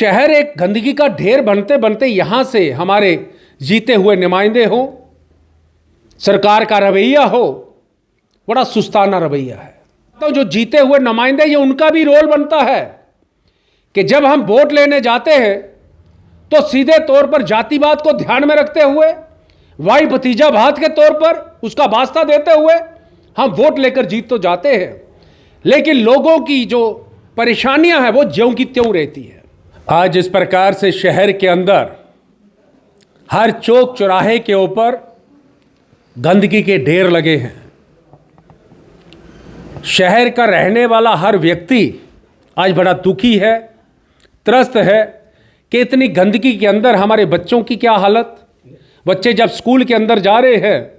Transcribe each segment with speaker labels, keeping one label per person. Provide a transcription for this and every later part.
Speaker 1: शहर एक गंदगी का ढेर बनते बनते यहां से हमारे जीते हुए नुमाइंदे हो, सरकार का रवैया हो, बड़ा सुस्ताना रवैया है। तो जो जीते हुए नुमाइंदे, ये उनका भी रोल बनता है कि जब हम वोट लेने जाते हैं तो सीधे तौर पर जातिवाद को ध्यान में रखते हुए, भाई भतीजावाद के तौर पर उसका वास्ता देते हुए हम वोट लेकर जीत तो जाते हैं, लेकिन लोगों की जो परेशानियां हैं वो ज्यों की त्यों रहती है। आज इस प्रकार से शहर के अंदर हर चौक चौराहे के ऊपर गंदगी के ढेर लगे हैं। शहर का रहने वाला हर व्यक्ति आज बड़ा दुखी है, त्रस्त है कि इतनी गंदगी के अंदर हमारे बच्चों की क्या हालत। बच्चे जब स्कूल के अंदर जा रहे हैं,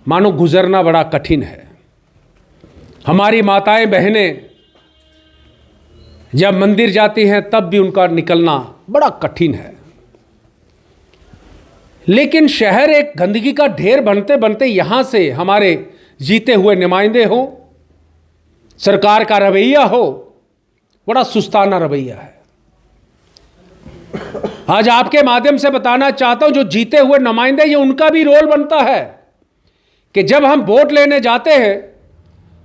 Speaker 1: मानो गुजरना बड़ा कठिन है। हमारी माताएं बहनें जब मंदिर जाती हैं तब भी उनका निकलना बड़ा कठिन है। लेकिन शहर एक गंदगी का ढेर बनते बनते यहां से हमारे जीते हुए नुमाइंदे हो, सरकार का रवैया हो, बड़ा सुस्ताना रवैया है। आज आपके माध्यम से बताना चाहता हूं, जो जीते हुए नुमाइंदे, ये उनका भी रोल बनता है कि जब हम वोट लेने जाते हैं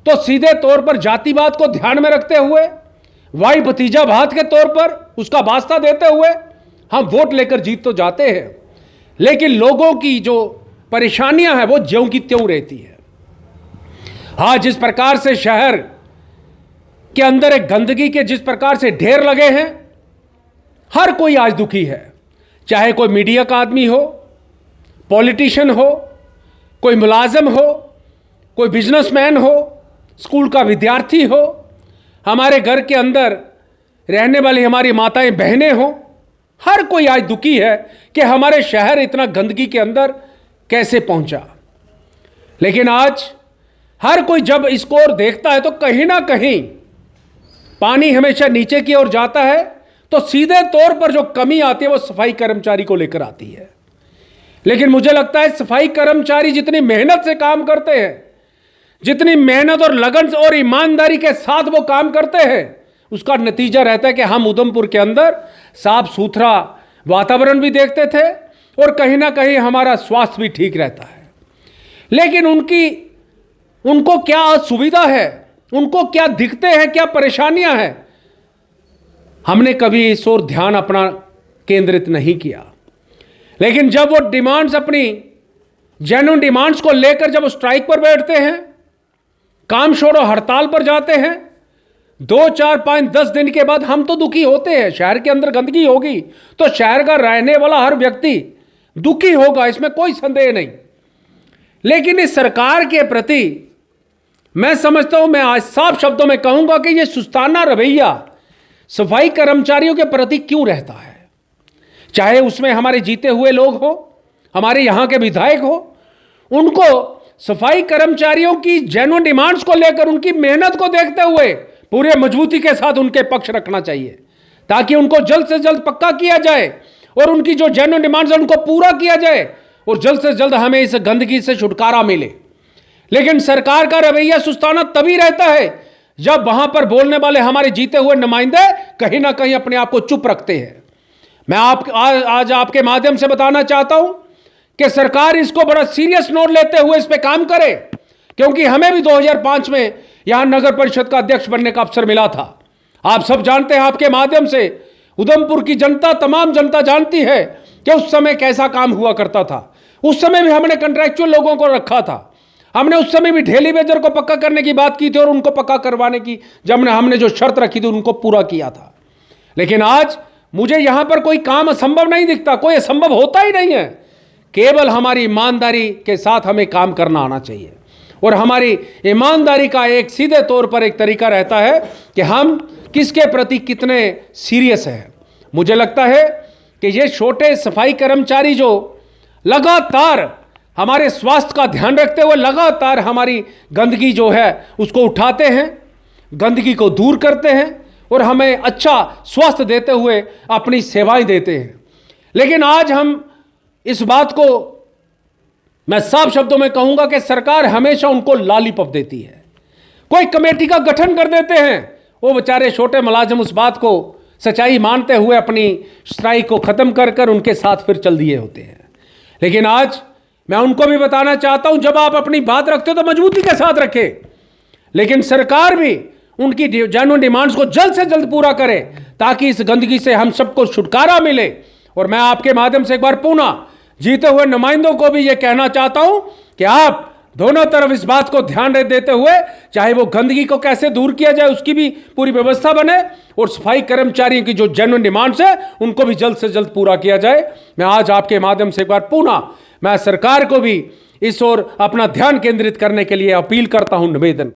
Speaker 1: तो सीधे तौर पर जातिवाद को ध्यान में रखते हुए, भाई भतीजावाद के तौर पर उसका वास्ता देते हुए हम वोट लेकर जीत तो जाते हैं, लेकिन लोगों की जो परेशानियां हैं वो ज्यों की त्यों रहती है। आज जिस प्रकार से शहर के अंदर एक गंदगी के जिस प्रकार से ढेर लगे हैं, हर कोई आज दुखी है। चाहे कोई मीडिया का आदमी हो, पॉलिटिशियन हो, कोई मुलाजिम हो, कोई बिजनेसमैन हो, स्कूल का विद्यार्थी हो, हमारे घर के अंदर रहने वाली हमारी माताएं बहनें हो, हर कोई आज दुखी है कि हमारे शहर इतना गंदगी के अंदर कैसे पहुंचा। लेकिन आज हर कोई जब इसको और देखता है तो कहीं ना कहीं पानी हमेशा नीचे की ओर जाता है, तो सीधे तौर पर जो कमी आती है वो सफाई कर्मचारी को लेकर आती है। लेकिन मुझे लगता है सफाई कर्मचारी जितनी मेहनत से काम करते हैं, जितनी मेहनत और लगन और ईमानदारी के साथ वो काम करते हैं, उसका नतीजा रहता है कि हम उधमपुर के अंदर साफ सुथरा वातावरण भी देखते थे और कहीं ना कहीं हमारा स्वास्थ्य भी ठीक रहता है। लेकिन उनको क्या असुविधा है, उनको क्या दिक्कतें हैं, क्या परेशानियां हैं, हमने कभी इस ओर ध्यान अपना केंद्रित नहीं किया। लेकिन जब वो डिमांड्स, अपनी जेन्युइन डिमांड्स को लेकर जब स्ट्राइक पर बैठते हैं, काम छोड़ो हड़ताल पर जाते हैं, 2, 4, 5, 10 दिन के बाद हम तो दुखी होते हैं। शहर के अंदर गंदगी होगी तो शहर का रहने वाला हर व्यक्ति दुखी होगा, इसमें कोई संदेह नहीं। लेकिन इस सरकार के प्रति मैं समझता हूं, मैं आज साफ शब्दों में कहूंगा कि यह सुस्ताना रवैया सफाई कर्मचारियों के प्रति क्यों रहता है। चाहे उसमें हमारे जीते हुए लोग हो, हमारे यहां के विधायक हो, उनको सफाई कर्मचारियों की जेन्युइन डिमांड्स को लेकर, उनकी मेहनत को देखते हुए पूरे मजबूती के साथ उनके पक्ष रखना चाहिए, ताकि उनको जल्द से जल्द पक्का किया जाए और उनकी जो जेन्युइन डिमांड्स है उनको पूरा किया जाए और जल्द से जल्द हमें इस गंदगी से छुटकारा मिले। लेकिन सरकार का रवैया सुस्ताना तभी रहता है जब वहां पर बोलने वाले हमारे जीते हुए नुमाइंदे कहीं ना कहीं अपने आप को चुप रखते हैं। मैं आज आपके माध्यम से बताना चाहता हूं कि सरकार इसको बड़ा सीरियस नोट लेते हुए इस पे काम करे, क्योंकि हमें भी 2005 में यहां नगर परिषद का अध्यक्ष बनने का अवसर मिला था। आप सब जानते हैं, आपके माध्यम से उधमपुर की जनता, तमाम जनता जानती है कि उस समय कैसा काम हुआ करता था। उस समय भी हमने कॉन्ट्रैक्चुअल लोगों को रखा था, हमने उस समय भी ढेली बेजर को पक्का करने की बात की थी और उनको पक्का करवाने की जब हमने जो शर्त रखी थी उनको पूरा किया था। लेकिन आज मुझे यहां पर कोई काम असंभव नहीं दिखता, कोई असंभव होता ही नहीं है। केवल हमारी ईमानदारी के साथ हमें काम करना आना चाहिए और हमारी ईमानदारी का एक सीधे तौर पर एक तरीका रहता है कि हम किसके प्रति कितने सीरियस हैं। मुझे लगता है कि ये छोटे सफाई कर्मचारी जो लगातार हमारे स्वास्थ्य का ध्यान रखते हुए लगातार हमारी गंदगी जो है उसको उठाते हैं, गंदगी को दूर करते हैं और हमें अच्छा स्वास्थ्य देते हुए अपनी सेवाएं देते हैं। लेकिन आज हम इस बात को मैं साफ शब्दों में कहूंगा कि सरकार हमेशा उनको लॉलीपॉप देती है। कोई कमेटी का गठन कर देते हैं, वो बेचारे छोटे मुलाजिम उस बात को सच्चाई मानते हुए अपनी स्ट्राइक को ख़त्म कर कर उनके साथ फिर चल दिए होते हैं। लेकिन आज मैं उनको भी बताना चाहता हूं, जब आप अपनी बात रखते हो तो मजबूती के साथ रखें, लेकिन सरकार भी उनकी जेन्युइन डिमांड्स को जल्द से जल्द पूरा करे ताकि इस गंदगी से हम सबको छुटकारा मिले। और मैं आपके माध्यम से एक बार पुनः जीते हुए नुमाइंदों को भी यह कहना चाहता हूं कि आप दोनों तरफ इस बात को ध्यान देते हुए, चाहे वो गंदगी को कैसे दूर किया जाए उसकी भी पूरी व्यवस्था बने, और सफाई कर्मचारियों की जो जेन्युइन डिमांड्स है उनको भी जल्द से जल्द पूरा किया जाए। मैं आज आपके माध्यम से एक बार पुनः मैं सरकार को भी इस ओर अपना ध्यान केंद्रित करने के लिए अपील करता हूं, निवेदन।